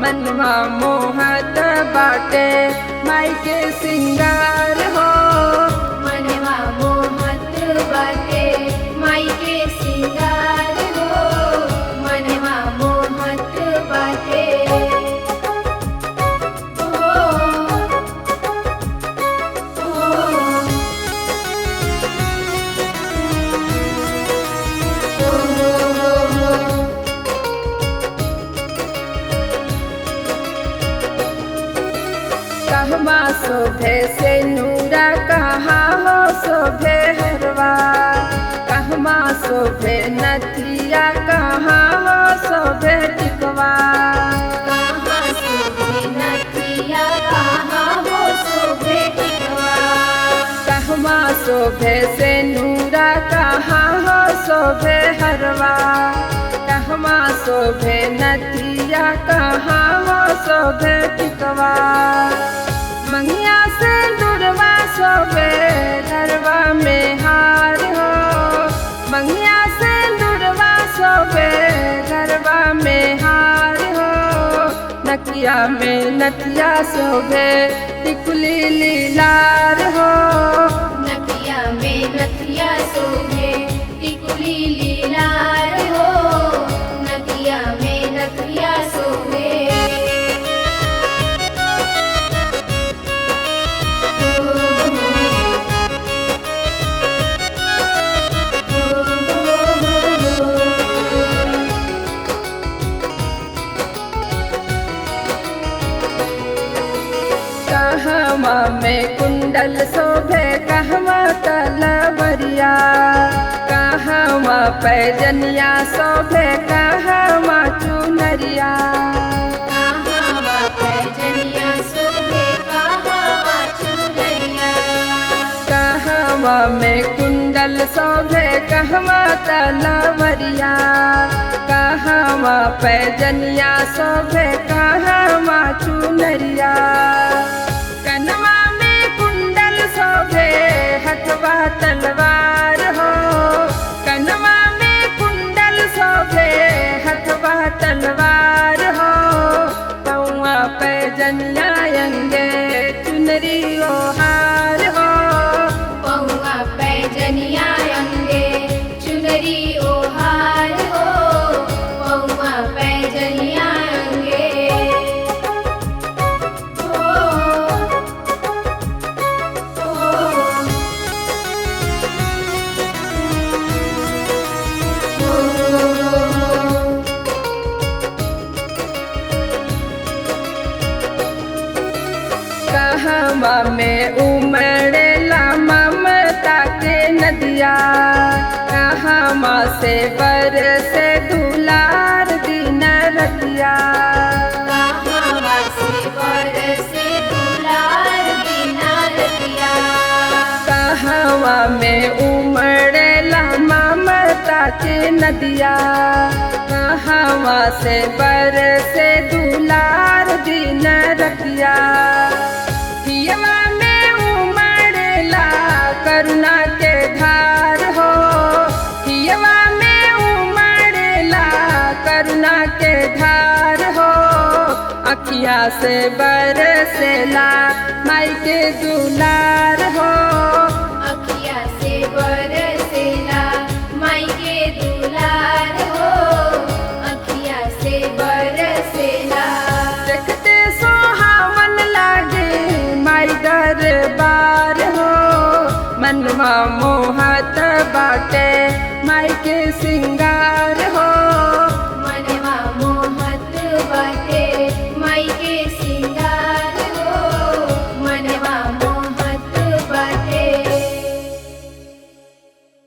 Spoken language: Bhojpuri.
मनवा मोहत बाटे माई के सिंगार हो। मनवा मोहत बाटे माई के सिंगार हो। मनवा मोहत बाटे कहवा शोभे से नूरा कहाँ हो शोभे हरवा। कहवा शोभे नथिया कहाँ हो शोभे टिकवा। कहाँ शोभे नथिया कहाँ हो शोभे टिकवा। कहवा शोभे से नूरा कहाँ हो शोभे हरवा। कहवा शोभे नथिया कहाँ हो शोभे टिकवा। मंगिया से दुर्वा शोभे गरबा में हार हो। मंगिया से दुर्वा शोभे गरबा में हार हो। नकिया में नथिया शोभे टिकुली लीलार हो। नकिया में नथिया शोभे टिकुली लीलार हो। नकिया में नथिया शोभे कहवा में कुंडल शोभे कहवा तलवरिया। कहवा पैजनिया शोभे कहवा चुनरिया। कहाँ पैजनिया शोभे कहाँ चुनरिया। कहवा में कुंडल शोभे कहवा तलवरिया। कहवा पैजनिया शोभे कहवा चुनरिया। कनवा में कुंडल शोभे हथवा तलवार हो। कनवा में कुंडल शोभे हथवा तलवार हो। कौआ पैजनिया अंगे चुनरी ओहार हो। पौआ पैजनिया अंगे चुनरी ओहार हो। पौआ पैजनिया अंगे कहवा में उमड़ेला ममता के नदिया। कहवा से बरसे दुलार दिन रतिया। कहाँ से बरसे दुलार बिना रतिया। कहवा में उमड़ेला ममता के नदिया। कहवा से बरसे दुलार दिन रतिया। हियवा में उमड़ेला करुणा के धार हो। हियवा में उमड़ेला करुणा के धार हो। अखिया से बरसेला माई के दुलार हो। अखिया से बरसेला माई के दुलार हो। अखिया से बरसेला देखते सोहावन लागे माई दरबार हो। मनवा मोहत बाटे माई के सिंगार